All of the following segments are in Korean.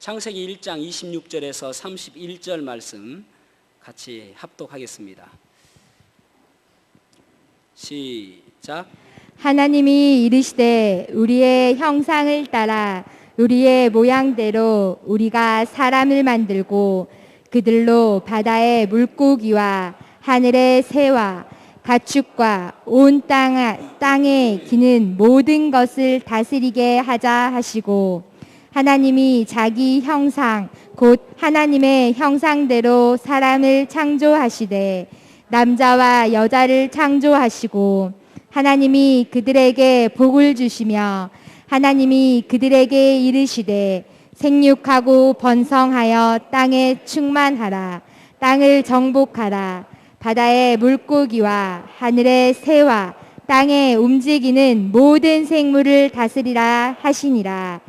창세기 1장 26절에서 31절 말씀 같이 합독하겠습니다. 시작. 하나님이 이르시되 우리의 형상을 따라 우리의 모양대로 우리가 사람을 만들고 그들로 바다의 물고기와 하늘의 새와 가축과 온 땅에 기는 모든 것을 다스리게 하자 하시고, 하나님이 자기 형상 곧 하나님의 형상대로 사람을 창조하시되 남자와 여자를 창조하시고, 하나님이 그들에게 복을 주시며 하나님이 그들에게 이르시되 생육하고 번성하여 땅에 충만하라. 땅을 정복하라. 바다의 물고기와 하늘의 새와 땅에 움직이는 모든 생물을 다스리라 하시니라.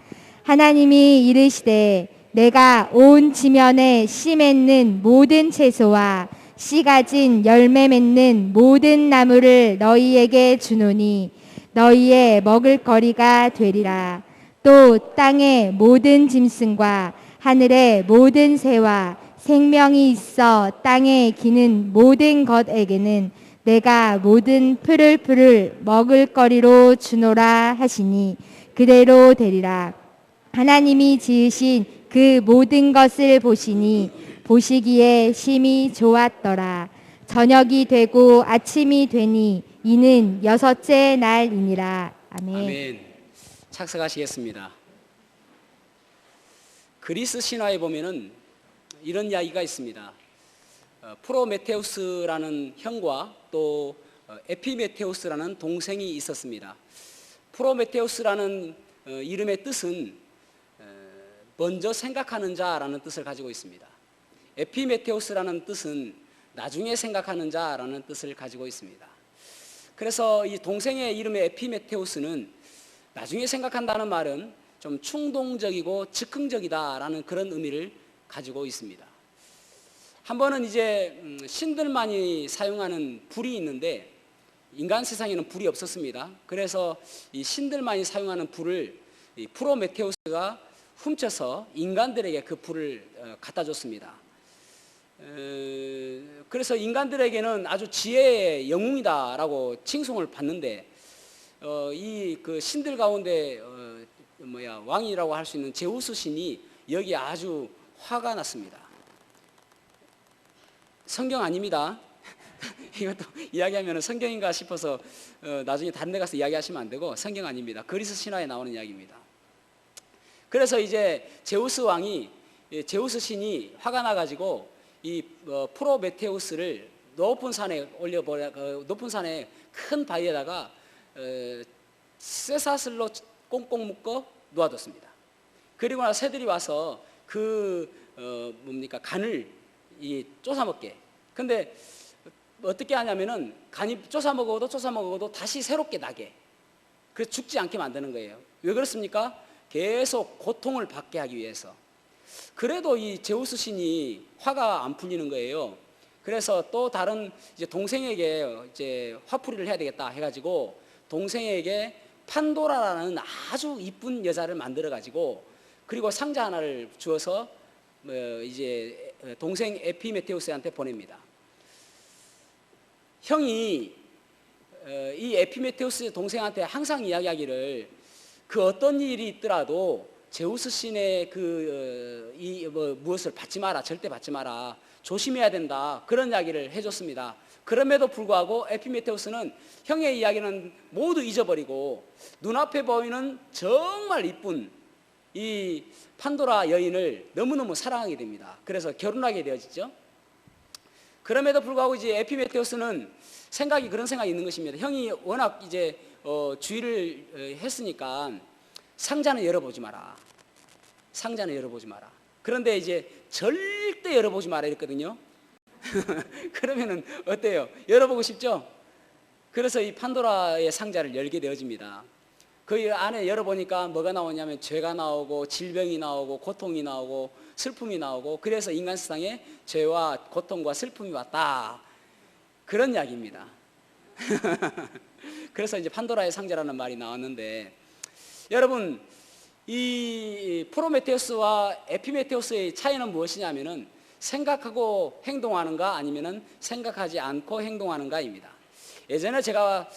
하나님이 이르시되 내가 온 지면에 씨 맺는 모든 채소와 씨 가진 열매 맺는 모든 나무를 너희에게 주노니 너희의 먹을 거리가 되리라. 또 땅의 모든 짐승과 하늘의 모든 새와 생명이 있어 땅에 기는 모든 것에게는 내가 모든 풀을 먹을 거리로 주노라 하시니 그대로 되리라. 하나님이 지으신 그 모든 것을 보시니 보시기에 심히 좋았더라. 저녁이 되고 아침이 되니 이는 여섯째 날이니라. 아멘. 아멘. 착석하시겠습니다. 그리스 신화에 보면은 이런 이야기가 있습니다. 프로메테우스라는 형과 또 에피메테우스라는 동생이 있었습니다. 프로메테우스라는 이름의 뜻은 먼저 생각하는 자라는 뜻을 가지고 있습니다. 에피메테우스라는 뜻은 나중에 생각하는 자라는 뜻을 가지고 있습니다. 그래서 이 동생의 이름의 에피메테우스는 나중에 생각한다는 말은 좀 충동적이고 즉흥적이다라는 그런 의미를 가지고 있습니다. 한 번은 이제 신들만이 사용하는 불이 있는데 인간 세상에는 불이 없었습니다. 그래서 이 신들만이 사용하는 불을 이 프로메테우스가 훔쳐서 인간들에게 그 불을 갖다 줬습니다. 그래서 인간들에게는 아주 지혜의 영웅이다라고 칭송을 받는데 이 그 신들 가운데 왕이라고 할 수 있는 제우스 신이 여기에 아주 화가 났습니다. 성경 아닙니다. 이것도 이야기하면 성경인가 싶어서 나중에 다른 데 가서 이야기하시면 안 되고 성경 아닙니다. 그리스 신화에 나오는 이야기입니다. 그래서 이제 제우스 왕이 제우스 신이 화가 나가지고 이 프로메테우스를 높은 산에 올려버려 높은 산에 큰 바위에다가 쇠사슬로 꽁꽁 묶어 놓아뒀습니다. 그리고 나서 새들이 와서 그 간을 쫓아먹게. 근데 어떻게 하냐면은 간이 쫓아먹어도 다시 새롭게 나게. 그래서 죽지 않게 만드는 거예요. 왜 그렇습니까? 계속 고통을 받게 하기 위해서. 그래도 이 제우스 신이 화가 안 풀리는 거예요. 그래서 또 다른 이제 동생에게 이제 화풀이를 해야 되겠다 해가지고 동생에게 판도라라는 아주 이쁜 여자를 만들어 가지고 그리고 상자 하나를 주어서 이제 동생 에피메테우스한테 보냅니다. 형이 이 에피메테우스 동생한테 항상 이야기하기를 그 어떤 일이 있더라도 제우스 신의 무엇을 받지 마라, 절대 받지 마라, 조심해야 된다, 그런 이야기를 해줬습니다. 그럼에도 불구하고 에피메테우스는 형의 이야기는 모두 잊어버리고 눈앞에 보이는 정말 이쁜 이 판도라 여인을 너무너무 사랑하게 됩니다. 그래서 결혼하게 되어지죠. 그럼에도 불구하고 이제 에피메테우스는 그런 생각이 있는 것입니다. 형이 워낙 이제 주의를 했으니까 상자는 열어보지 마라. 상자는 열어보지 마라. 그런데 이제 절대 열어보지 마라 이랬거든요. 그러면은 어때요? 열어보고 싶죠? 그래서 이 판도라의 상자를 열게 되어집니다. 그 안에 열어보니까 뭐가 나오냐면 죄가 나오고 질병이 나오고 고통이 나오고 슬픔이 나오고, 그래서 인간 세상에 죄와 고통과 슬픔이 왔다, 그런 이야기입니다. 그래서 이제 판도라의 상자라는 말이 나왔는데, 여러분 이 프로메테우스와 에피메테우스의 차이는 무엇이냐면은 생각하고 행동하는가 아니면은 생각하지 않고 행동하는가입니다. 예전에 제가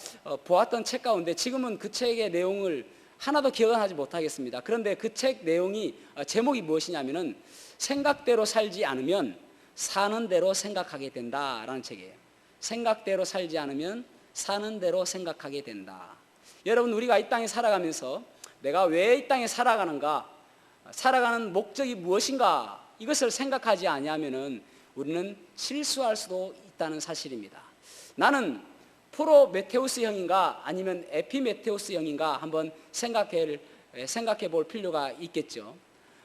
보았던 책 가운데 지금은 그 책의 내용을 하나도 기억은 하지 못하겠습니다. 그런데 그 책 내용이 제목이 무엇이냐면은 생각대로 살지 않으면 사는 대로 생각하게 된다라는 책이에요. 생각대로 살지 않으면 사는 대로 생각하게 된다. 여러분, 우리가 이 땅에 살아가면서 내가 왜 이 땅에 살아가는가, 살아가는 목적이 무엇인가, 이것을 생각하지 아니하면은 우리는 실수할 수도 있다는 사실입니다. 나는 프로메테우스형인가 아니면 에피메테우스형인가 한번 생각해 볼 필요가 있겠죠.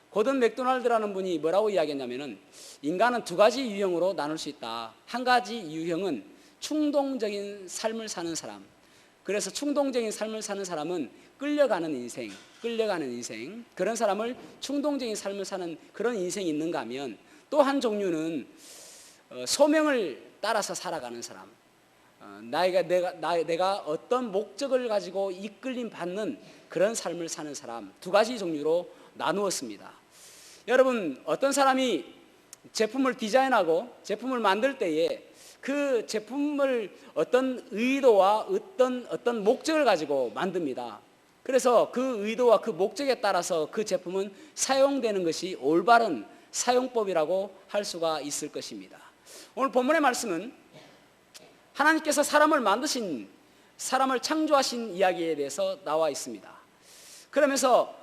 고든 맥도날드라는 분이 뭐라고 이야기했냐면은 인간은 두 가지 유형으로 나눌 수 있다. 한 가지 유형은 충동적인 삶을 사는 사람. 그래서 충동적인 삶을 사는 사람은 끌려가는 인생. 그런 사람을 충동적인 삶을 사는 그런 인생이 있는가 하면, 또 한 종류는 소명을 따라서 살아가는 사람. 내가 어떤 목적을 가지고 이끌림 받는 그런 삶을 사는 사람. 두 가지 종류로 나누었습니다. 여러분, 어떤 사람이 제품을 디자인하고 제품을 만들 때에 그 제품을 어떤 의도와 어떤 목적을 가지고 만듭니다. 그래서 그 의도와 그 목적에 따라서 그 제품은 사용되는 것이 올바른 사용법이라고 할 수가 있을 것입니다. 오늘 본문의 말씀은 하나님께서 사람을 만드신, 사람을 창조하신 이야기에 대해서 나와 있습니다. 그러면서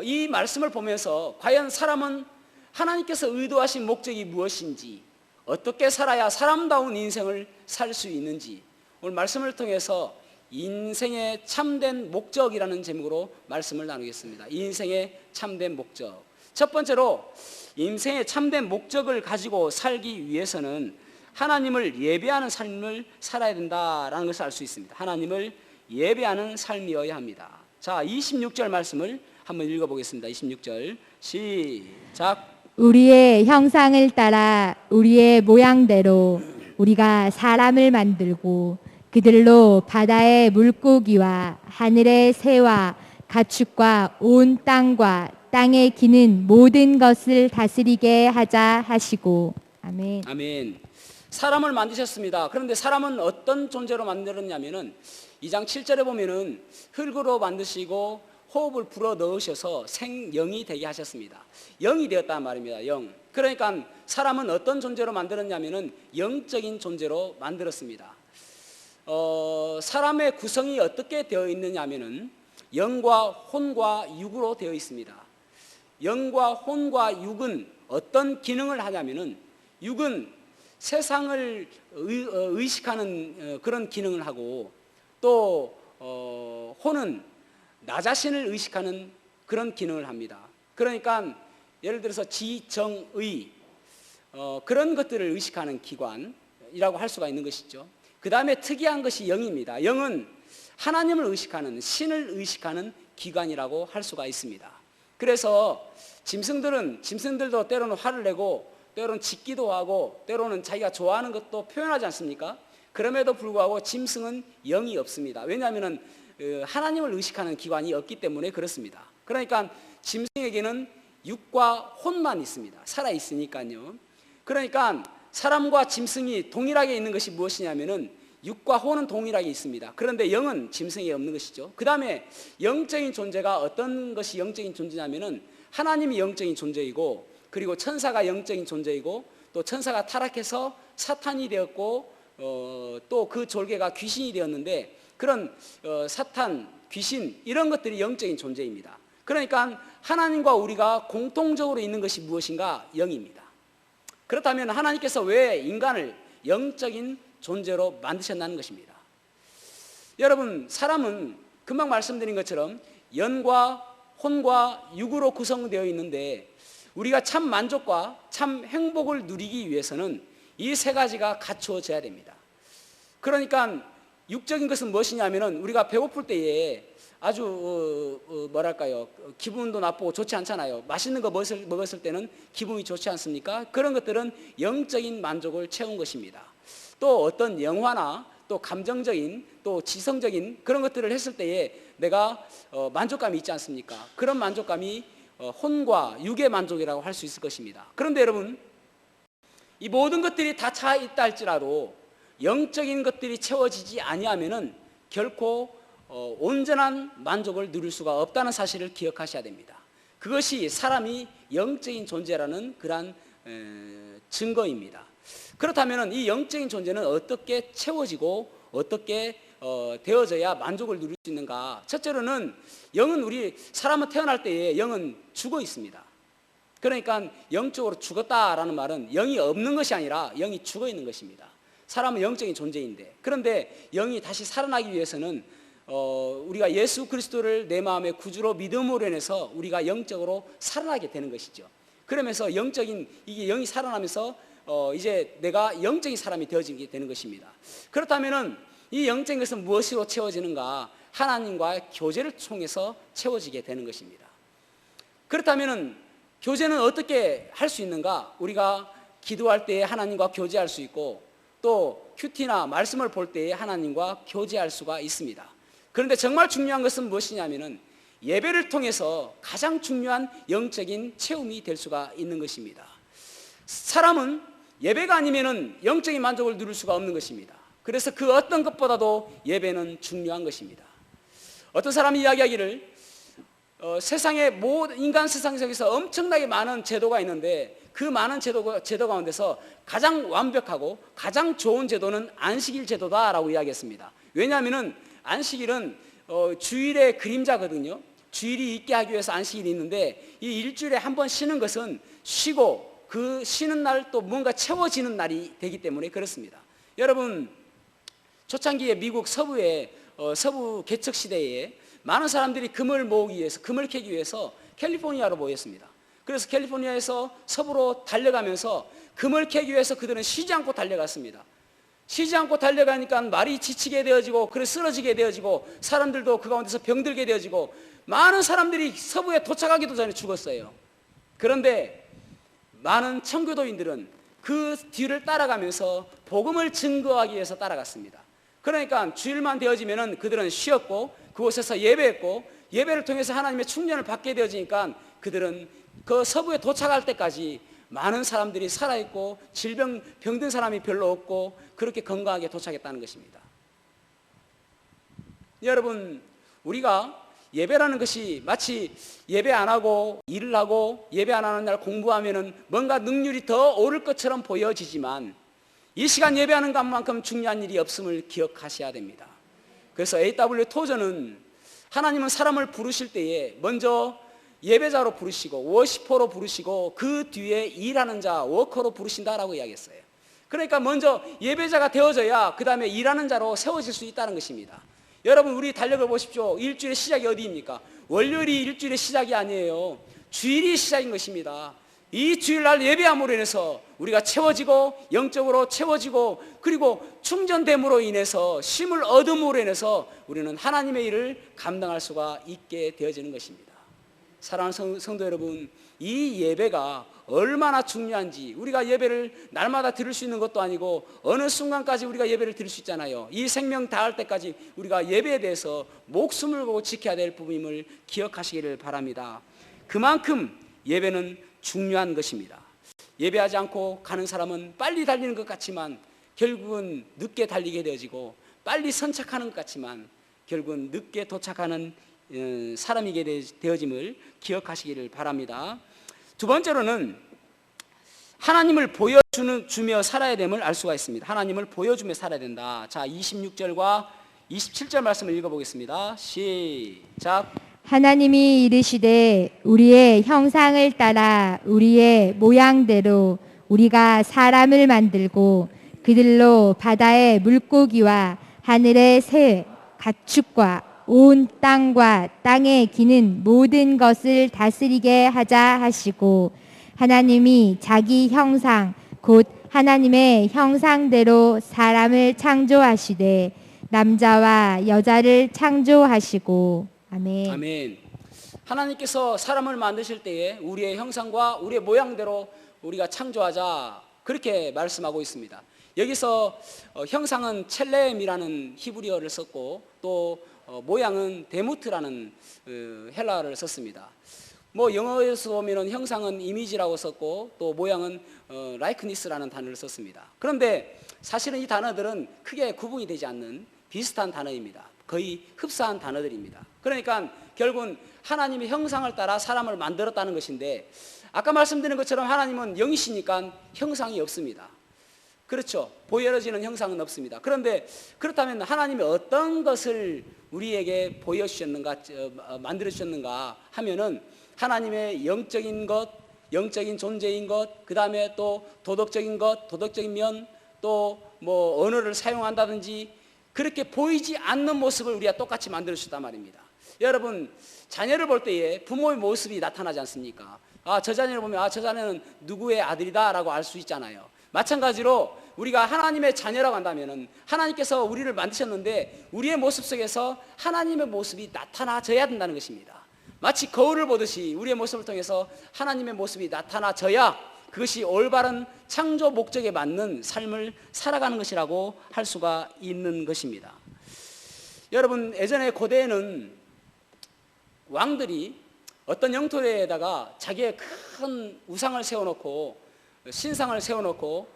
이 말씀을 보면서 과연 사람은 하나님께서 의도하신 목적이 무엇인지, 어떻게 살아야 사람다운 인생을 살 수 있는지, 오늘 말씀을 통해서 인생의 참된 목적이라는 제목으로 말씀을 나누겠습니다. 인생의 참된 목적. 첫 번째로 인생의 참된 목적을 가지고 살기 위해서는 하나님을 예배하는 삶을 살아야 된다라는 것을 알 수 있습니다. 하나님을 예배하는 삶이어야 합니다. 자, 26절 말씀을 한번 읽어보겠습니다. 26절 시작. 우리의 형상을 따라 우리의 모양대로 우리가 사람을 만들고 그들로 바다의 물고기와 하늘의 새와 가축과 온 땅과 땅에 기는 모든 것을 다스리게 하자 하시고. 아멘. 아멘. 사람을 만드셨습니다. 그런데 사람은 어떤 존재로 만들었냐면은 2장 7절에 보면은 흙으로 만드시고 호흡을 불어 넣으셔서 생영이 되게 하셨습니다. 영이 되었단 말입니다. 영. 그러니까 사람은 어떤 존재로 만들었냐면은 영적인 존재로 만들었습니다. 사람의 구성이 어떻게 되어 있느냐면은 영과 혼과 육으로 되어 있습니다. 영과 혼과 육은 어떤 기능을 하냐면은, 육은 세상을 의식하는 그런 기능을 하고, 또 혼은 나 자신을 의식하는 그런 기능을 합니다. 그러니까 예를 들어서 지정의, 그런 것들을 의식하는 기관이라고 할 수가 있는 것이죠. 그 다음에 특이한 것이 영입니다. 영은 하나님을 의식하는, 신을 의식하는 기관이라고 할 수가 있습니다. 그래서 짐승들도 때로는 화를 내고, 때로는 짖기도 하고, 때로는 자기가 좋아하는 것도 표현하지 않습니까? 그럼에도 불구하고 짐승은 영이 없습니다. 왜냐하면 하나님을 의식하는 기관이 없기 때문에 그렇습니다. 그러니까 짐승에게는 육과 혼만 있습니다. 살아 있으니까요. 그러니까 사람과 짐승이 동일하게 있는 것이 무엇이냐면은 육과 혼은 동일하게 있습니다. 그런데 영은 짐승에 없는 것이죠. 그 다음에 영적인 존재가 어떤 것이 영적인 존재냐면은 하나님이 영적인 존재이고, 그리고 천사가 영적인 존재이고, 또 천사가 타락해서 사탄이 되었고, 또 그 졸개가 귀신이 되었는데, 그런 사탄, 귀신, 이런 것들이 영적인 존재입니다. 그러니까 하나님과 우리가 공통적으로 있는 것이 무엇인가? 영입니다. 그렇다면 하나님께서 왜 인간을 영적인 존재로 만드셨다는 것입니다. 여러분, 사람은 금방 말씀드린 것처럼 영과 혼과 육으로 구성되어 있는데, 우리가 참 만족과 참 행복을 누리기 위해서는 이 세 가지가 갖추어져야 됩니다. 그러니까 육적인 것은 무엇이냐면은 우리가 배고플 때에 아주 기분도 나쁘고 좋지 않잖아요. 맛있는 거 먹었을 때는 기분이 좋지 않습니까? 그런 것들은 영적인 만족을 채운 것입니다. 또 어떤 영화나 또 감정적인, 또 지성적인 그런 것들을 했을 때에 내가 만족감이 있지 않습니까? 그런 만족감이 혼과 육의 만족이라고 할 수 있을 것입니다. 그런데 여러분, 이 모든 것들이 다 차 있다 할지라도 영적인 것들이 채워지지 아니하면은 결코 온전한 만족을 누릴 수가 없다는 사실을 기억하셔야 됩니다. 그것이 사람이 영적인 존재라는 그러한 증거입니다. 그렇다면 이 영적인 존재는 어떻게 채워지고 어떻게 되어져야 만족을 누릴 수 있는가? 첫째로는 영은 우리 사람은 태어날 때에 영은 죽어 있습니다. 그러니까 영적으로 죽었다라는 말은 영이 없는 것이 아니라 영이 죽어 있는 것입니다. 사람은 영적인 존재인데, 그런데 영이 다시 살아나기 위해서는 우리가 예수 그리스도를 내 마음의 구주로 믿음으로 인해서 우리가 영적으로 살아나게 되는 것이죠. 그러면서 영적인 이게 영이 살아나면서 이제 내가 영적인 사람이 되어지게 되는 것입니다. 그렇다면은 이 영적인 것은 무엇으로 채워지는가? 하나님과의 교제를 통해서 채워지게 되는 것입니다. 그렇다면은 교제는 어떻게 할 수 있는가? 우리가 기도할 때에 하나님과 교제할 수 있고, 또 큐티나 말씀을 볼 때에 하나님과 교제할 수가 있습니다. 그런데 정말 중요한 것은 무엇이냐면은 예배를 통해서 가장 중요한 영적인 체험이 될 수가 있는 것입니다. 사람은 예배가 아니면은 영적인 만족을 누릴 수가 없는 것입니다. 그래서 그 어떤 것보다도 예배는 중요한 것입니다. 어떤 사람이 이야기하기를 세상에 인간 세상 속에서 엄청나게 많은 제도가 있는데 그 많은 제도 가운데서 가장 완벽하고 가장 좋은 제도는 안식일 제도다라고 이야기했습니다. 왜냐하면 안식일은 주일의 그림자거든요. 주일이 있게 하기 위해서 안식일이 있는데, 이 일주일에 한 번 쉬는 것은 쉬고 그 쉬는 날 또 뭔가 채워지는 날이 되기 때문에 그렇습니다. 여러분, 초창기에 미국 서부 개척 시대에 많은 사람들이 금을 모으기 위해서, 금을 캐기 위해서 캘리포니아로 모였습니다. 그래서 캘리포니아에서 서부로 달려가면서 금을 캐기 위해서 그들은 쉬지 않고 달려갔습니다. 쉬지 않고 달려가니까 말이 지치게 되어지고, 그래 쓰러지게 되어지고, 사람들도 그 가운데서 병들게 되어지고, 많은 사람들이 서부에 도착하기도 전에 죽었어요. 그런데 많은 청교도인들은 그 뒤를 따라가면서 복음을 증거하기 위해서 따라갔습니다. 그러니까 주일만 되어지면은 그들은 쉬었고 그곳에서 예배했고, 예배를 통해서 하나님의 충전을 받게 되어지니까 그들은 그 서부에 도착할 때까지 많은 사람들이 살아있고 병든 사람이 별로 없고 그렇게 건강하게 도착했다는 것입니다. 여러분, 우리가 예배라는 것이 마치 예배 안 하고 일을 하고 예배 안 하는 날 공부하면은 뭔가 능률이 더 오를 것처럼 보여지지만, 이 시간 예배하는 것만큼 중요한 일이 없음을 기억하셔야 됩니다. 그래서 A.W. 토저는 하나님은 사람을 부르실 때에 먼저 예배자로 부르시고 워시퍼로 부르시고 그 뒤에 일하는 자 워커로 부르신다라고 이야기했어요. 그러니까 먼저 예배자가 되어져야 그 다음에 일하는 자로 세워질 수 있다는 것입니다. 여러분, 우리 달력을 보십시오. 일주일의 시작이 어디입니까? 월요일이 일주일의 시작이 아니에요. 주일이 시작인 것입니다. 이 주일날 예배함으로 인해서 우리가 채워지고 영적으로 채워지고, 그리고 충전됨으로 인해서 쉼을 얻음으로 인해서 우리는 하나님의 일을 감당할 수가 있게 되어지는 것입니다. 사랑하는 성도 여러분, 이 예배가 얼마나 중요한지, 우리가 예배를 날마다 드릴 수 있는 것도 아니고 어느 순간까지 우리가 예배를 드릴 수 있잖아요. 이 생명 다할 때까지 우리가 예배에 대해서 목숨을 걸고 지켜야 될 부분임을 기억하시기를 바랍니다. 그만큼 예배는 중요한 것입니다. 예배하지 않고 가는 사람은 빨리 달리는 것 같지만 결국은 늦게 달리게 되어지고, 빨리 선착하는 것 같지만 결국은 늦게 도착하는 사람이게 되어짐을 기억하시기를 바랍니다. 두 번째로는 하나님을 보여주며 살아야 됨을 알 수가 있습니다. 하나님을 보여주며 살아야 된다. 자, 26절과 27절 말씀을 읽어보겠습니다. 시작. 하나님이 이르시되 우리의 형상을 따라 우리의 모양대로 우리가 사람을 만들고 그들로 바다의 물고기와 하늘의 새, 가축과 온 땅과 땅에 기는 모든 것을 다스리게 하자 하시고, 하나님이 자기 형상 곧 하나님의 형상대로 사람을 창조하시되 남자와 여자를 창조하시고. 아멘. 아멘. 하나님께서 사람을 만드실 때에 우리의 형상과 우리의 모양대로 우리가 창조하자, 그렇게 말씀하고 있습니다. 여기서 형상은 첼렘이라는 히브리어를 썼고, 또 모양은 데무트라는 헬라어를 썼습니다. 뭐 영어에서 보면은 형상은 이미지라고 썼고 또 모양은 라이크니스라는 단어를 썼습니다. 그런데 사실은 이 단어들은 크게 구분이 되지 않는 비슷한 단어입니다. 거의 흡사한 단어들입니다. 그러니까 결국은 하나님의 형상을 따라 사람을 만들었다는 것인데, 아까 말씀드린 것처럼 하나님은 영이시니까 형상이 없습니다. 그렇죠. 보여지는 형상은 없습니다. 그런데 그렇다면 하나님이 어떤 것을 우리에게 보여주셨는가, 만들어주셨는가 하면은 하나님의 영적인 것, 영적인 존재인 것, 그 다음에 또 도덕적인 것, 도덕적인 면, 또 뭐 언어를 사용한다든지 그렇게 보이지 않는 모습을 우리가 똑같이 만들어주셨단 말입니다. 여러분, 자녀를 볼 때에 부모의 모습이 나타나지 않습니까? 아, 저 자녀를 보면 아, 저 자녀는 누구의 아들이다 라고 알 수 있잖아요. 마찬가지로 우리가 하나님의 자녀라고 한다면 하나님께서 우리를 만드셨는데 우리의 모습 속에서 하나님의 모습이 나타나져야 된다는 것입니다. 마치 거울을 보듯이 우리의 모습을 통해서 하나님의 모습이 나타나져야 그것이 올바른 창조 목적에 맞는 삶을 살아가는 것이라고 할 수가 있는 것입니다. 여러분, 예전에 고대에는 왕들이 어떤 영토에다가 자기의 큰 우상을 세워놓고 신상을 세워놓고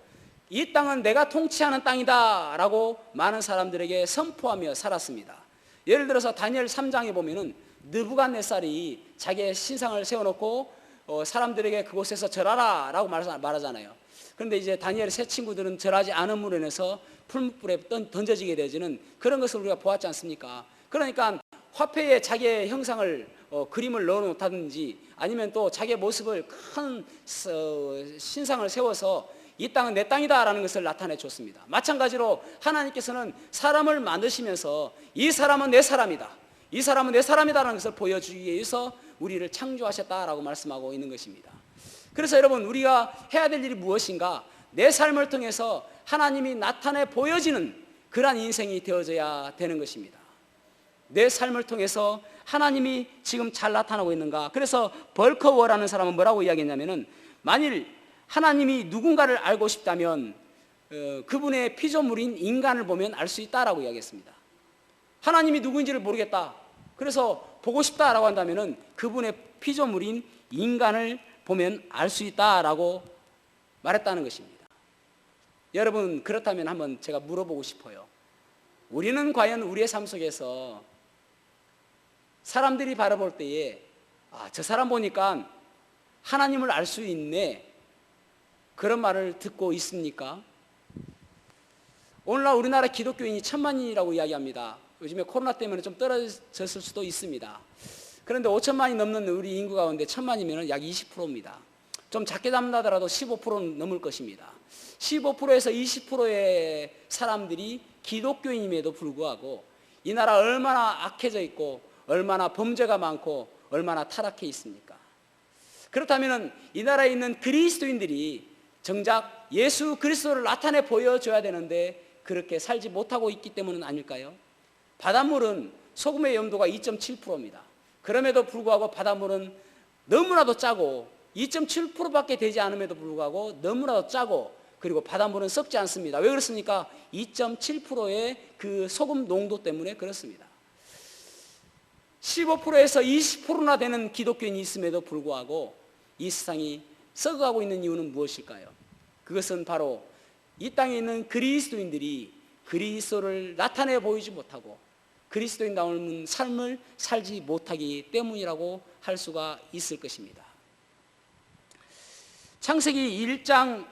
이 땅은 내가 통치하는 땅이다 라고 많은 사람들에게 선포하며 살았습니다. 예를 들어서 다니엘 3장에 보면은 느부갓네살이 자기의 신상을 세워놓고 사람들에게 그곳에서 절하라 라고 말하잖아요. 그런데 이제 다니엘의 세 친구들은 절하지 않음으로 인해서 풀무불에 던져지게 되지는 그런 것을 우리가 보았지 않습니까? 그러니까 화폐에 자기의 형상을 그림을 넣어놓다든지 아니면 또 자기의 모습을 큰 신상을 세워서 이 땅은 내 땅이다 라는 것을 나타내 줬습니다. 마찬가지로 하나님께서는 사람을 만드시면서 이 사람은 내 사람이다, 이 사람은 내 사람이다라는 것을 보여주기 위해서 우리를 창조하셨다라고 말씀하고 있는 것입니다. 그래서 여러분, 우리가 해야 될 일이 무엇인가? 내 삶을 통해서 하나님이 나타내 보여지는 그러한 인생이 되어져야 되는 것입니다. 내 삶을 통해서 하나님이 지금 잘 나타나고 있는가? 그래서 벌커워라는 사람은 뭐라고 이야기했냐면은, 만일 하나님이 누군가를 알고 싶다면 그분의 피조물인 인간을 보면 알 수 있다라고 이야기했습니다. 하나님이 누구인지를 모르겠다, 그래서 보고 싶다라고 한다면은 그분의 피조물인 인간을 보면 알 수 있다라고 말했다는 것입니다. 여러분, 그렇다면 한번 제가 물어보고 싶어요. 우리는 과연 우리의 삶 속에서 사람들이 바라볼 때에 아, 저 사람 보니까 하나님을 알 수 있네, 그런 말을 듣고 있습니까? 오늘날 우리나라 기독교인이 1000만인이라고 이야기합니다. 요즘에 코로나 때문에 좀 떨어졌을 수도 있습니다. 그런데 5천만이 넘는 우리 인구 가운데 1000만이면 약 20%입니다. 좀 작게 잡는다더라도 15%는 넘을 것입니다. 15%에서 20%의 사람들이 기독교인임에도 불구하고 이 나라 얼마나 악해져 있고 얼마나 범죄가 많고 얼마나 타락해 있습니까? 그렇다면 이 나라에 있는 그리스도인들이 정작 예수 그리스도를 나타내 보여줘야 되는데 그렇게 살지 못하고 있기 때문은 아닐까요? 바닷물은 소금의 염도가 2.7%입니다. 그럼에도 불구하고 바닷물은 너무나도 짜고 2.7%밖에 되지 않음에도 불구하고 너무나도 짜고, 그리고 바닷물은 썩지 않습니다. 왜 그렇습니까? 2.7%의 그 소금 농도 때문에 그렇습니다. 15%에서 20%나 되는 기독교인이 있음에도 불구하고 이 세상이 썩어가고 있는 이유는 무엇일까요? 그것은 바로 이 땅에 있는 그리스도인들이 그리스도를 나타내 보이지 못하고 그리스도인다운 삶을 살지 못하기 때문이라고 할 수가 있을 것입니다. 창세기 1장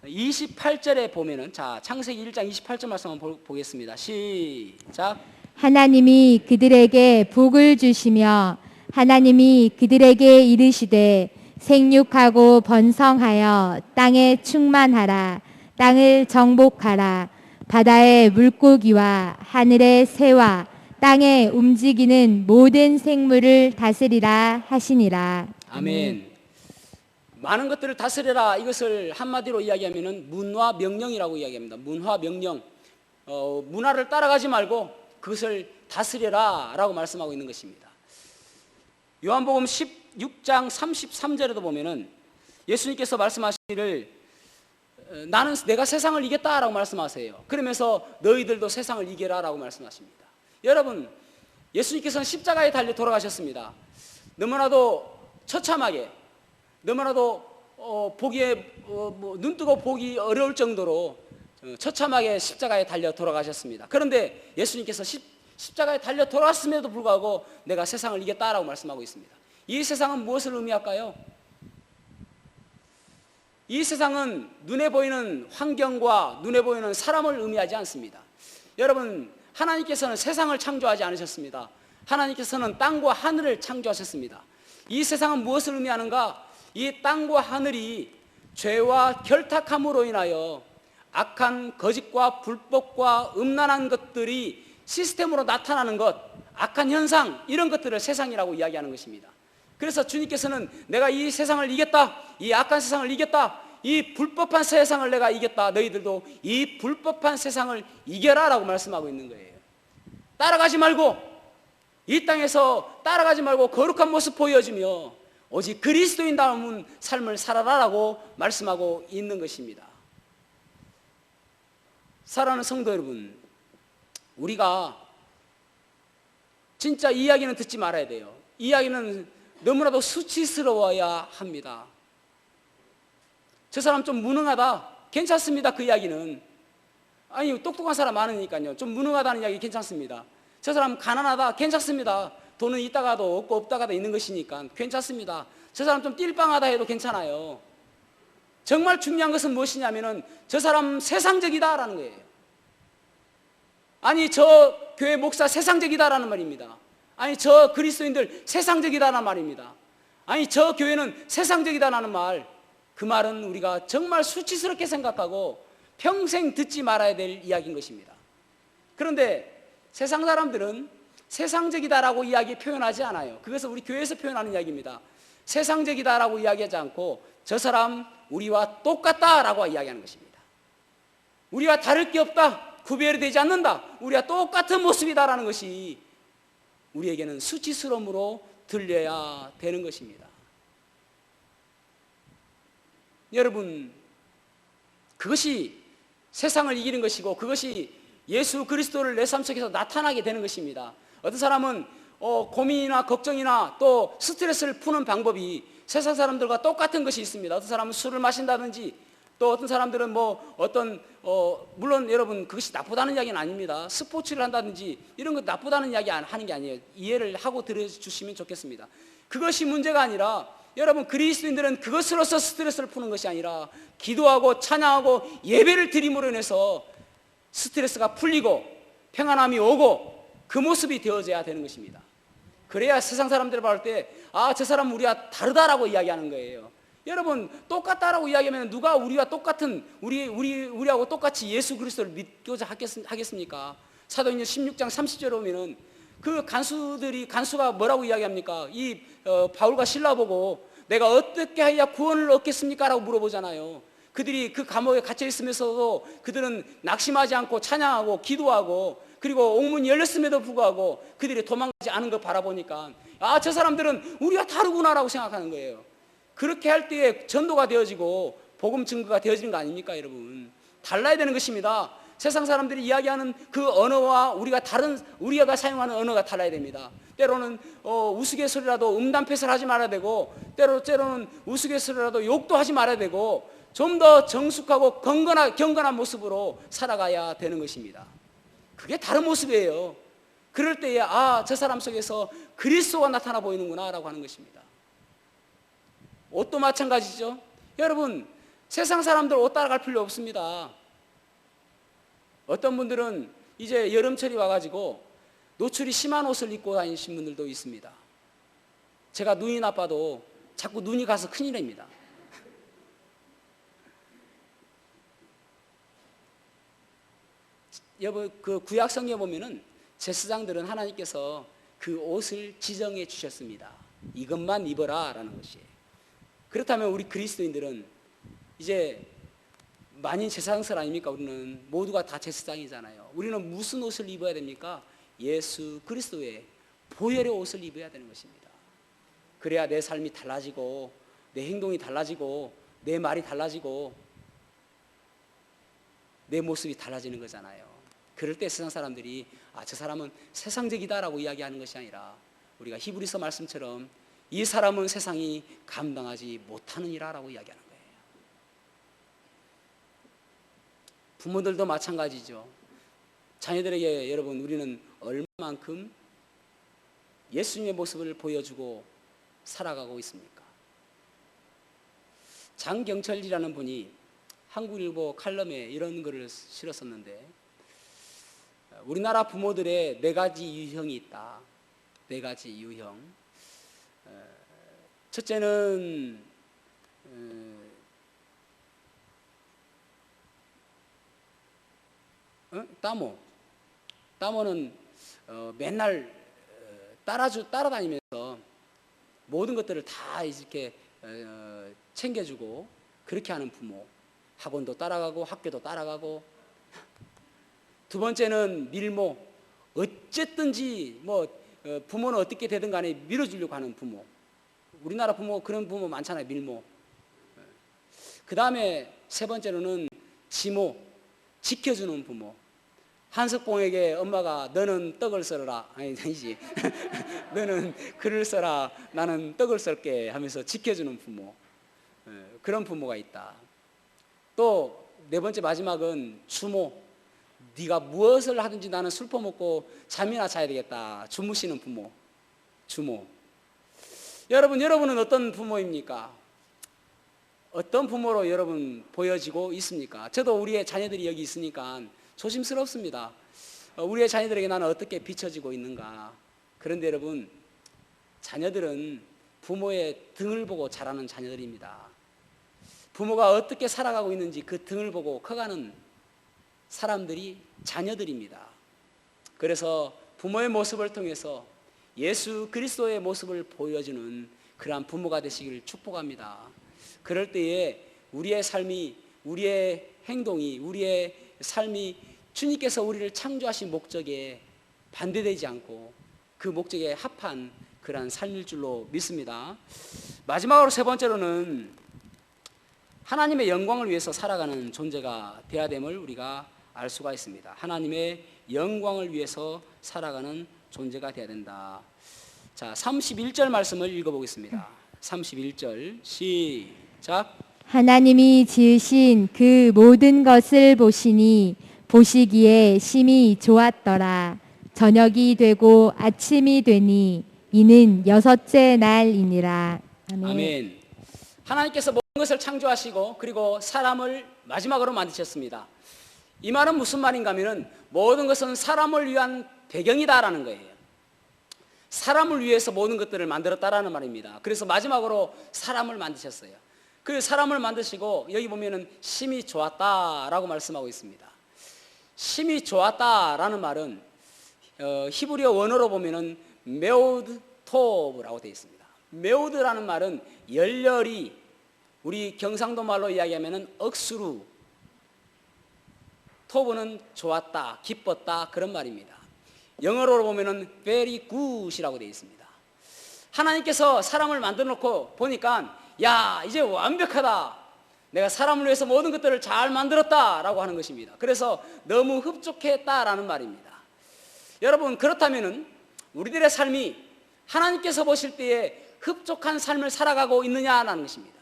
28절에 보면은, 자, 창세기 1장 28절 말씀 한번 보겠습니다. 시작. 하나님이 그들에게 복을 주시며 하나님이 그들에게 이르시되 생육하고 번성하여 땅에 충만하라. 땅을 정복하라. 바다의 물고기와 하늘의 새와 땅에 움직이는 모든 생물을 다스리라 하시니라. 아멘. 많은 것들을 다스려라, 이것을 한마디로 이야기하면 문화 명령이라고 이야기합니다. 문화 명령. 문화를 따라가지 말고 그것을 다스려라 라고 말씀하고 있는 것입니다. 요한복음 16장 33절에도 보면은 예수님께서 말씀하시기를 나는 내가 세상을 이겼다라고 말씀하세요. 그러면서 너희들도 세상을 이겨라 라고 말씀하십니다. 여러분, 예수님께서는 십자가에 달려 돌아가셨습니다. 너무나도 처참하게, 너무나도 보기에 눈뜨고 보기 어려울 정도로 처참하게 십자가에 달려 돌아가셨습니다. 그런데 예수님께서 십자가에 달려 돌아갔음에도 불구하고 내가 세상을 이겼다라고 말씀하고 있습니다. 이 세상은 무엇을 의미할까요? 이 세상은 눈에 보이는 환경과 눈에 보이는 사람을 의미하지 않습니다. 여러분, 하나님께서는 세상을 창조하지 않으셨습니다. 하나님께서는 땅과 하늘을 창조하셨습니다. 이 세상은 무엇을 의미하는가? 이 땅과 하늘이 죄와 결탁함으로 인하여 악한 거짓과 불법과 음란한 것들이 시스템으로 나타나는 것, 악한 현상, 이런 것들을 세상이라고 이야기하는 것입니다. 그래서 주님께서는 내가 이 세상을 이겼다, 이 악한 세상을 이겼다, 이 불법한 세상을 내가 이겼다, 너희들도 이 불법한 세상을 이겨라 라고 말씀하고 있는 거예요. 따라가지 말고, 이 땅에서 따라가지 말고 거룩한 모습 보여주며 오직 그리스도인다운 삶을 살아라 라고 말씀하고 있는 것입니다. 사랑하는 성도 여러분, 우리가 진짜 이 이야기는 듣지 말아야 돼요. 이 이야기는 너무나도 수치스러워야 합니다. 저 사람 좀 무능하다, 괜찮습니다. 그 이야기는. 아니, 똑똑한 사람 많으니까요. 좀 무능하다는 이야기 괜찮습니다. 저 사람 가난하다, 괜찮습니다. 돈은 있다가도 없고 없다가도 있는 것이니까 괜찮습니다. 저 사람 좀 띨빵하다 해도 괜찮아요. 정말 중요한 것은 무엇이냐면은 저 사람 세상적이다라는 거예요. 아니, 저 교회 목사 세상적이다라는 말입니다. 아니, 저 그리스도인들 세상적이다라는 말입니다. 아니, 저 교회는 세상적이다라는 말, 그 말은 우리가 정말 수치스럽게 생각하고 평생 듣지 말아야 될 이야기인 것입니다. 그런데 세상 사람들은 세상적이다라고 이야기 표현하지 않아요. 그것은 우리 교회에서 표현하는 이야기입니다. 세상적이다라고 이야기하지 않고 저 사람 우리와 똑같다라고 이야기하는 것입니다. 우리와 다를 게 없다, 구별이 되지 않는다, 우리와 똑같은 모습이다라는 것이 우리에게는 수치스러움으로 들려야 되는 것입니다. 여러분, 그것이 세상을 이기는 것이고 그것이 예수 그리스도를 내 삶 속에서 나타나게 되는 것입니다. 어떤 사람은 고민이나 걱정이나 또 스트레스를 푸는 방법이 세상 사람들과 똑같은 것이 있습니다. 어떤 사람은 술을 마신다든지, 또 어떤 사람들은 물론 여러분 그것이 나쁘다는 이야기는 아닙니다. 스포츠를 한다든지 이런 것 나쁘다는 이야기 하는 게 아니에요. 이해를 하고 들어주시면 좋겠습니다. 그것이 문제가 아니라, 여러분, 그리스도인들은 그것으로서 스트레스를 푸는 것이 아니라 기도하고 찬양하고 예배를 드림으로 인해서 스트레스가 풀리고 평안함이 오고 그 모습이 되어져야 되는 것입니다. 그래야 세상 사람들을 볼 때 저 사람은 우리와 다르다라고 이야기하는 거예요. 여러분, 똑같다라고 이야기하면 누가 우리와 똑같은 우리하고 똑같이 예수 그리스도를 믿고자 하겠습니까? 사도행전 16장 30절에 보면은 그 간수가 뭐라고 이야기합니까? 이 바울과 실라 보고 내가 어떻게 하여 구원을 얻겠습니까? 라고 물어보잖아요. 그들이 그 감옥에 갇혀 있으면서도 그들은 낙심하지 않고 찬양하고 기도하고, 그리고 옥문이 열렸음에도 불구하고 그들이 도망가지 않은 걸 바라보니까 저 사람들은 우리와 다르구나라고 생각하는 거예요. 그렇게 할 때에 전도가 되어지고 복음 증거가 되어지는 거 아닙니까, 여러분? 달라야 되는 것입니다. 세상 사람들이 이야기하는 그 언어와 우리가 사용하는 언어가 달라야 됩니다. 때로는 우스갯소리라도 음담패설 하지 말아야 되고, 때로는 우스갯소리라도 욕도 하지 말아야 되고, 좀 더 정숙하고 경건한 모습으로 살아가야 되는 것입니다. 그게 다른 모습이에요. 그럴 때에 저 사람 속에서 그리스도가 나타나 보이는구나 라고 하는 것입니다. 옷도 마찬가지죠. 여러분, 세상 사람들 옷 따라갈 필요 없습니다. 어떤 분들은 이제 여름철이 와가지고 노출이 심한 옷을 입고 다니신 분들도 있습니다. 제가 눈이 나빠도 자꾸 눈이 가서 큰일입니다. 그 구약 성경에 보면은 제사장들은 하나님께서 그 옷을 지정해 주셨습니다. 이것만 입어라 라는 것이에요. 그렇다면 우리 그리스도인들은 이제 만인 제사장설 아닙니까? 우리는 모두가 다 제사장이잖아요. 우리는 무슨 옷을 입어야 됩니까? 예수 그리스도의 보혈의 옷을 입어야 되는 것입니다. 그래야 내 삶이 달라지고 내 행동이 달라지고 내 말이 달라지고 내 모습이 달라지는 거잖아요. 그럴 때 세상 사람들이 저 사람은 세상적이다라고 이야기하는 것이 아니라 우리가 히브리서 말씀처럼 이 사람은 세상이 감당하지 못하느니라라고 이야기하는 거예요. 부모들도 마찬가지죠. 자녀들에게 여러분 우리는 얼마만큼 예수님의 모습을 보여주고 살아가고 있습니까? 장경철이라는 분이 한국일보 칼럼에 이런 글을 실었었는데 우리나라 부모들의 4가지 유형이 있다. 4가지 유형. 첫째는 따모는 맨날 따라다니면서 모든 것들을 다 이렇게 챙겨주고 그렇게 하는 부모. 학원도 따라가고 학교도 따라가고. 두 번째는 밀모. 어쨌든지 부모는 어떻게 되든 간에 밀어주려고 하는 부모. 우리나라 부모 그런 부모 많잖아요. 밀모. 그 다음에 세 번째로는 지모. 지켜주는 부모. 한석봉에게 엄마가 너는 떡을 썰어라. 아니지. 너는 글을 써라. 나는 떡을 썰게 하면서 지켜주는 부모. 그런 부모가 있다. 또 4번째 마지막은 주모. 네가 무엇을 하든지 나는 술 퍼먹고 잠이나 자야 되겠다. 주무시는 부모. 주모. 여러분은 어떤 부모입니까? 어떤 부모로 여러분 보여지고 있습니까? 저도 우리의 자녀들이 여기 있으니까 조심스럽습니다. 우리의 자녀들에게 나는 어떻게 비춰지고 있는가. 그런데 여러분, 자녀들은 부모의 등을 보고 자라는 자녀들입니다. 부모가 어떻게 살아가고 있는지 그 등을 보고 커가는 사람들이 자녀들입니다. 그래서 부모의 모습을 통해서 예수 그리스도의 모습을 보여주는 그러한 부모가 되시기를 축복합니다. 그럴 때에 우리의 삶이, 우리의 행동이, 우리의 삶이 주님께서 우리를 창조하신 목적에 반대되지 않고 그 목적에 합한 그러한 삶일 줄로 믿습니다. 마지막으로 3번째로는 하나님의 영광을 위해서 살아가는 존재가 되어야 됨을 우리가 알 수가 있습니다. 하나님의 영광을 위해서 살아가는 존재가 되어야 된다. 자, 31절 말씀을 읽어보겠습니다. 31절 시작. 하나님이 지으신 그 모든 것을 보시니 보시기에 심히 좋았더라. 저녁이 되고 아침이 되니 이는 6째 날이니라. 아멘. 아멘. 하나님께서 모든 것을 창조하시고 그리고 사람을 마지막으로 만드셨습니다. 이 말은 무슨 말인가 하면 모든 것은 사람을 위한 배경이다라는 거예요. 사람을 위해서 모든 것들을 만들었다라는 말입니다. 그래서 마지막으로 사람을 만드셨어요. 그 사람을 만드시고 여기 보면은 심히 좋았다라고 말씀하고 있습니다. 심히 좋았다라는 말은 히브리어 원어로 보면은 메오드 토브라고 되어 있습니다. 메오드라는 말은 열렬히, 우리 경상도 말로 이야기하면은 억수로, 토브는 좋았다, 기뻤다 그런 말입니다. 영어로 보면은 very good이라고 되어 있습니다. 하나님께서 사람을 만들어 놓고 보니까 야, 이제 완벽하다. 내가 사람을 위해서 모든 것들을 잘 만들었다라고 하는 것입니다. 그래서 너무 흡족했다라는 말입니다. 여러분, 그렇다면은 우리들의 삶이 하나님께서 보실 때에 흡족한 삶을 살아가고 있느냐라는 것입니다.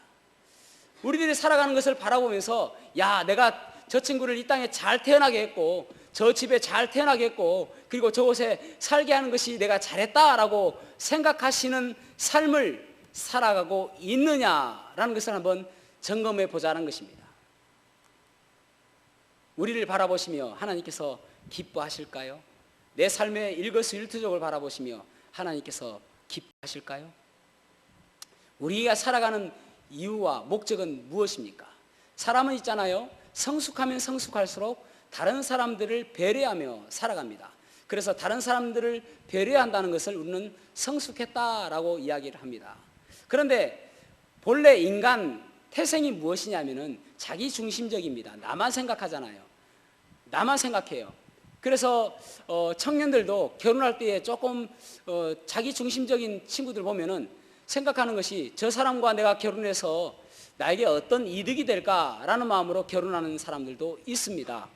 우리들이 살아가는 것을 바라보면서 야, 내가 저 친구를 이 땅에 잘 태어나게 했고 저 집에 잘 태어나게 했고 그리고 저곳에 살게 하는 것이 내가 잘했다라고 생각하시는 삶을 살아가고 있느냐라는 것을 한번 점검해 보자는 것입니다. 우리를 바라보시며 하나님께서 기뻐하실까요? 내 삶의 일거수일투족을 바라보시며 하나님께서 기뻐하실까요? 우리가 살아가는 이유와 목적은 무엇입니까? 사람은 있잖아요. 성숙하면 성숙할수록 다른 사람들을 배려하며 살아갑니다. 그래서 다른 사람들을 배려한다는 것을 우리는 성숙했다라고 이야기를 합니다. 그런데 본래 인간 태생이 무엇이냐면은 자기 중심적입니다. 나만 생각하잖아요. 나만 생각해요. 그래서 청년들도 결혼할 때에 조금 자기 중심적인 친구들 보면은 생각하는 것이 저 사람과 내가 결혼해서 나에게 어떤 이득이 될까라는 마음으로 결혼하는 사람들도 있습니다.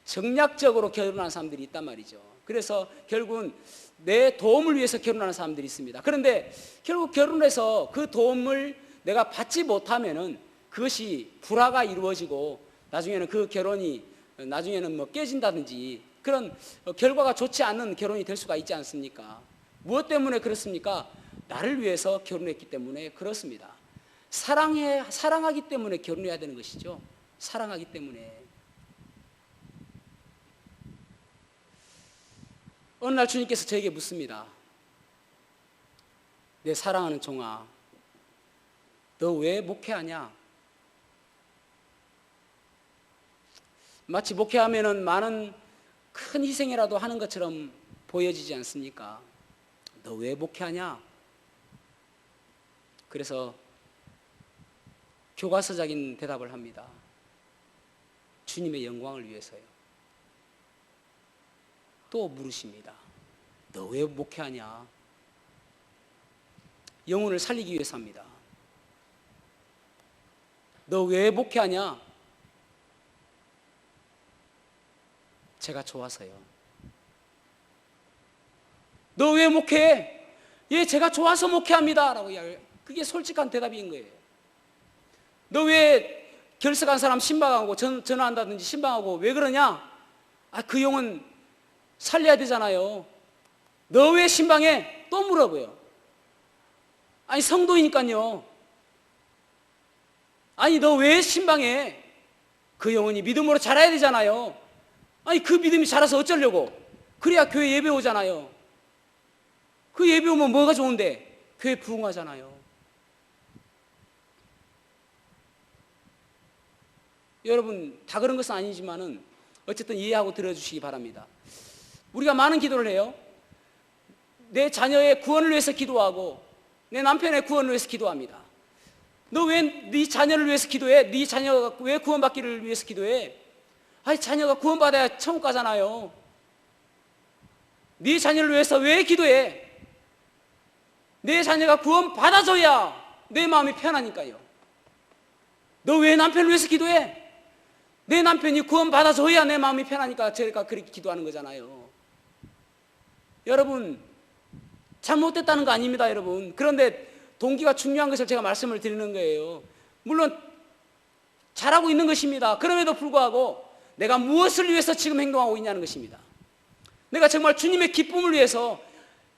정략적으로 결혼하는 사람들이 있단 말이죠. 그래서 결국은 내 도움을 위해서 결혼하는 사람들이 있습니다. 그런데 결국 결혼해서 그 도움을 내가 받지 못하면은 그것이 불화가 이루어지고 나중에는 그 결혼이 나중에는 뭐 깨진다든지 그런 결과가 좋지 않은 결혼이 될 수가 있지 않습니까? 무엇 때문에 그렇습니까? 나를 위해서 결혼했기 때문에 그렇습니다. 사랑하기 때문에 결혼해야 되는 것이죠. 사랑하기 때문에. 어느 날 주님께서 저에게 묻습니다. 내 사랑하는 종아, 너 왜 목회하냐? 마치 목회하면은 많은 큰 희생이라도 하는 것처럼 보여지지 않습니까? 너 왜 목회하냐? 그래서 교과서적인 대답을 합니다. 주님의 영광을 위해서요. 또 물으십니다. 너 왜 목회하냐? 영혼을 살리기 위해서입니다. 너 왜 목회하냐? 제가 좋아서요. 너 왜 목회해? 예, 제가 좋아서 목회합니다. 라고 이야기해요. 그게 솔직한 대답인 거예요. 너 왜 결석한 사람 신방하고 전화한다든지 신방하고 왜 그러냐? 아, 그 영혼 살려야 되잖아요. 너 왜 신방해? 또 물어보요. 아니, 성도이니까요. 아니, 너 왜 신방해? 그 영혼이 믿음으로 자라야 되잖아요. 아니, 그 믿음이 자라서 어쩌려고? 그래야 교회 예배 오잖아요. 그 예배 오면 뭐가 좋은데? 교회 부흥하잖아요. 여러분, 다 그런 것은 아니지만은 어쨌든 이해하고 들어주시기 바랍니다. 우리가 많은 기도를 해요. 내 자녀의 구원을 위해서 기도하고 내 남편의 구원을 위해서 기도합니다. 너 왜 네 자녀를 위해서 기도해? 네 자녀가 왜 구원받기를 위해서 기도해? 아니, 자녀가 구원받아야 천국 가잖아요. 네 자녀를 위해서 왜 기도해? 내 자녀가 구원받아줘야 내 마음이 편하니까요. 너 왜 남편을 위해서 기도해? 내 남편이 구원받아줘야 내 마음이 편하니까 제가 그렇게 기도하는 거잖아요. 여러분, 잘못됐다는 거 아닙니다, 여러분. 그런데 동기가 중요한 것을 제가 말씀을 드리는 거예요. 물론 잘하고 있는 것입니다. 그럼에도 불구하고 내가 무엇을 위해서 지금 행동하고 있냐는 것입니다. 내가 정말 주님의 기쁨을 위해서,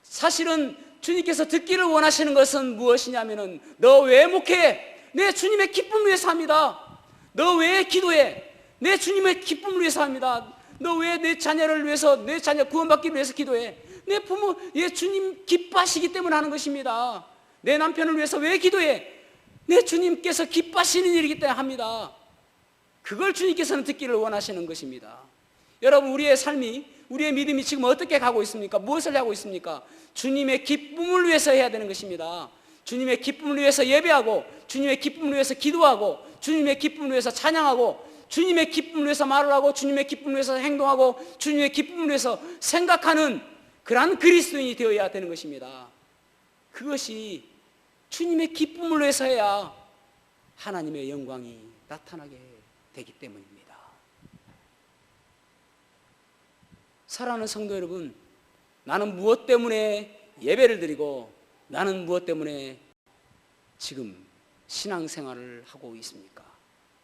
사실은 주님께서 듣기를 원하시는 것은 무엇이냐면은 너 왜 목회해? 내 주님의 기쁨을 위해서 합니다. 너 왜 기도해? 내 주님의 기쁨을 위해서 합니다. 너 왜 내 자녀를 위해서, 내 자녀 구원받기 위해서 기도해? 내 부모, 예, 주님 기뻐하시기 때문에 하는 것입니다. 내 남편을 위해서 왜 기도해? 내 주님께서 기뻐하시는 일이기 때문에 합니다. 그걸 주님께서는 듣기를 원하시는 것입니다. 여러분, 우리의 삶이, 우리의 믿음이 지금 어떻게 가고 있습니까? 무엇을 하고 있습니까? 주님의 기쁨을 위해서 해야 되는 것입니다. 주님의 기쁨을 위해서 예배하고, 주님의 기쁨을 위해서 기도하고, 주님의 기쁨을 위해서 찬양하고, 주님의 기쁨을 위해서 말을 하고, 주님의 기쁨을 위해서 행동하고, 주님의 기쁨을 위해서 생각하는 그러한 그리스도인이 되어야 되는 것입니다. 그것이 주님의 기쁨을 위해서 해야 하나님의 영광이 나타나게 되기 때문입니다. 사랑하는 성도 여러분, 나는 무엇 때문에 예배를 드리고 나는 무엇 때문에 지금 신앙생활을 하고 있습니까?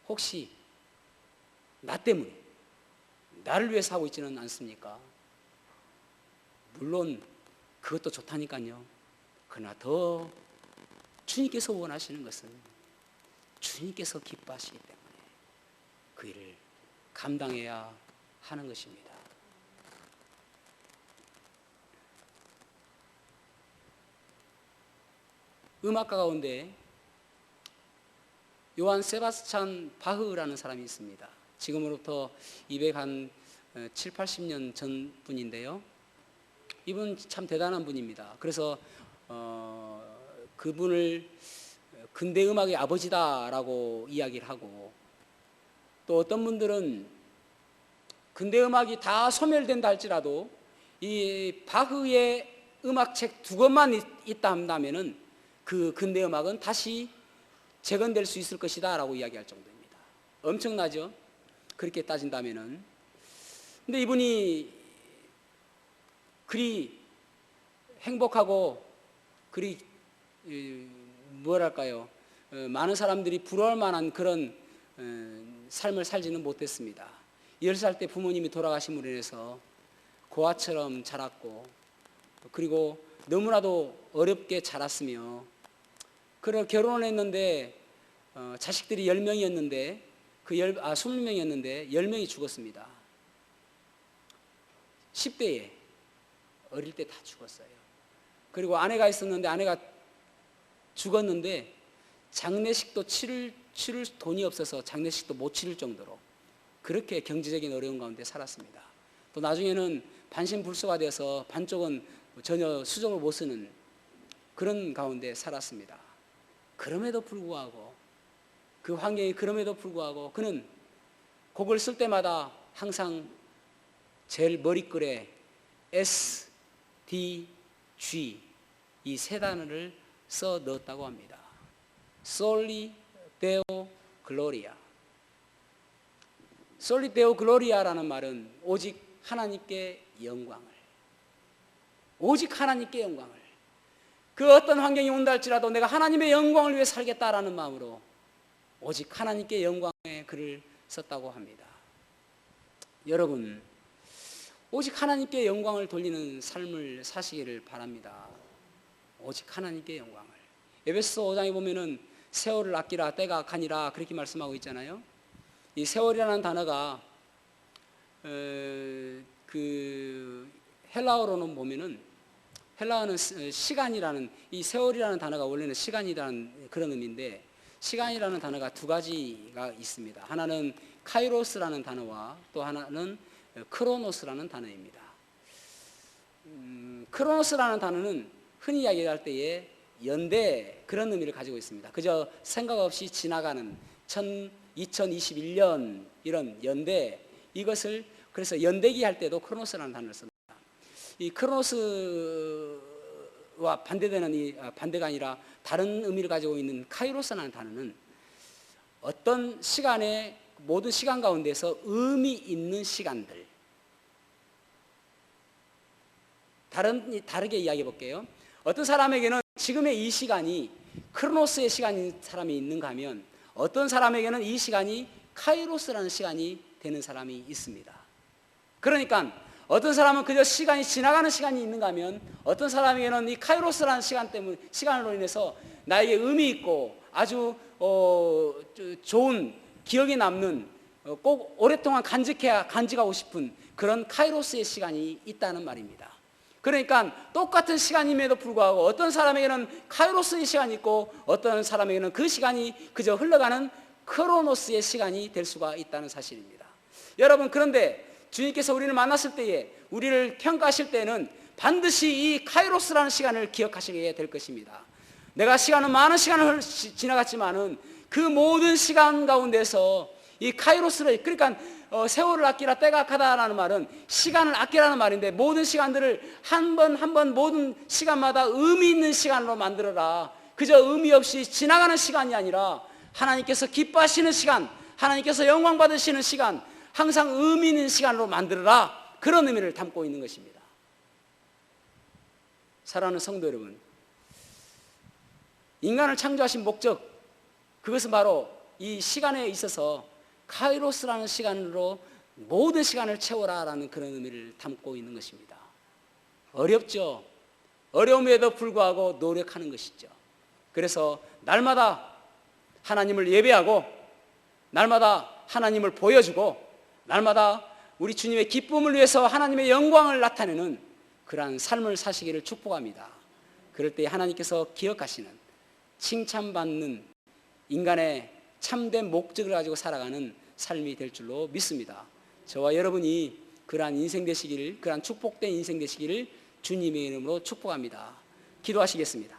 혹시 나 때문에, 나를 위해서 하고 있지는 않습니까? 물론 그것도 좋다니까요. 그러나 더 주님께서 원하시는 것은 주님께서 기뻐하시기 때문에 그 일을 감당해야 하는 것입니다. 음악가 가운데 요한 세바스찬 바흐라는 사람이 있습니다. 지금으로부터 207, 80년 전 분인데요. 이분 참 대단한 분입니다. 그래서 그분을 근대 음악의 아버지다라고 이야기를 하고, 또 어떤 분들은 근대 음악이 다 소멸된다 할지라도 이 바흐의 음악책 2권만 있다 한다면은 그 근대 음악은 다시 재건될 수 있을 것이다 라고 이야기할 정도입니다. 엄청나죠? 그렇게 따진다면은. 근데 이분이 그리 행복하고 그리 뭐랄까요, 많은 사람들이 부러울 만한 그런 삶을 살지는 못했습니다. 10살 때 부모님이 돌아가심으로 인해서 고아처럼 자랐고, 그리고 너무나도 어렵게 자랐으며, 그러 결혼을 했는데 자식들이 10명이었는데 20명이었는데 10명이 죽었습니다. 10대에 어릴 때 다 죽었어요. 그리고 아내가 있었는데 아내가 죽었는데 장례식도 치를 돈이 없어서 장례식도 못 치를 정도로 그렇게 경제적인 어려운 가운데 살았습니다. 또 나중에는 반신불수가 되어서 반쪽은 전혀 수족을 못 쓰는 그런 가운데 살았습니다. 그럼에도 불구하고, 그 환경이 그럼에도 불구하고 그는 곡을 쓸 때마다 항상 제일 머리글에 S, D, G 이 세 단어를 써 넣었다고 합니다. Soli Deo Gloria. Soli Deo Gloria라는 말은 오직 하나님께 영광을, 오직 하나님께 영광을, 그 어떤 환경이 온다 할지라도 내가 하나님의 영광을 위해 살겠다라는 마음으로 오직 하나님께 영광의 글을 썼다고 합니다. 여러분, 오직 하나님께 영광을 돌리는 삶을 사시기를 바랍니다. 오직 하나님께 영광을. 에베소서 5장에 보면은 세월을 아끼라 때가 가니라 그렇게 말씀하고 있잖아요. 이 세월이라는 단어가 그 헬라어로는 보면은, 헬라어는 시간이라는, 이 세월이라는 단어가 원래는 시간이라는 그런 의미인데, 시간이라는 단어가 두 가지가 있습니다. 하나는 카이로스라는 단어와 또 하나는 크로노스라는 단어입니다. 크로노스라는 단어는 흔히 이야기할 때에 연대 그런 의미를 가지고 있습니다. 그저 생각 없이 지나가는 2021년 이런 연대, 이것을 그래서 연대기 할 때도 크로노스라는 단어를 씁니다. 이 크로노스와 반대되는 반대가 아니라 다른 의미를 가지고 있는 카이로스라는 단어는 어떤 시간에, 모든 시간 가운데서 의미 있는 시간들, 다르게 이야기해 볼게요. 어떤 사람에게는 지금의 이 시간이 크로노스의 시간인 사람이 있는가 하면, 어떤 사람에게는 이 시간이 카이로스라는 시간이 되는 사람이 있습니다. 그러니까 어떤 사람은 그저 시간이 지나가는 시간이 있는가 하면, 어떤 사람에게는 이 카이로스라는 시간으로 인해서 나에게 의미 있고 아주 좋은 기억에 남는, 꼭 오랫동안 간직하고 싶은 그런 카이로스의 시간이 있다는 말입니다. 그러니까 똑같은 시간임에도 불구하고 어떤 사람에게는 카이로스의 시간이 있고 어떤 사람에게는 그 시간이 그저 흘러가는 크로노스의 시간이 될 수가 있다는 사실입니다. 여러분, 그런데 주님께서 우리를 만났을 때에, 우리를 평가하실 때는 반드시 이 카이로스라는 시간을 기억하시게 될 것입니다. 내가 많은 시간을 지나갔지만은 그 모든 시간 가운데서 이 카이로스를, 그러니까 세월을 아끼라 때가 악하다라는 말은 시간을 아끼라는 말인데, 모든 시간들을 한 번 한 번 모든 시간마다 의미 있는 시간으로 만들어라. 그저 의미 없이 지나가는 시간이 아니라 하나님께서 기뻐하시는 시간, 하나님께서 영광 받으시는 시간, 항상 의미 있는 시간으로 만들어라. 그런 의미를 담고 있는 것입니다. 사랑하는 성도 여러분, 인간을 창조하신 목적, 그것은 바로 이 시간에 있어서 카이로스라는 시간으로 모든 시간을 채워라라는 그런 의미를 담고 있는 것입니다. 어렵죠. 어려움에도 불구하고 노력하는 것이죠. 그래서 날마다 하나님을 예배하고, 날마다 하나님을 보여주고, 날마다 우리 주님의 기쁨을 위해서 하나님의 영광을 나타내는 그러한 삶을 사시기를 축복합니다. 그럴 때 하나님께서 기억하시는, 칭찬받는 인간의 참된 목적을 가지고 살아가는 삶이 될 줄로 믿습니다. 저와 여러분이 그러한 인생 되시기를, 그러한 축복된 인생 되시기를 주님의 이름으로 축복합니다. 기도하시겠습니다.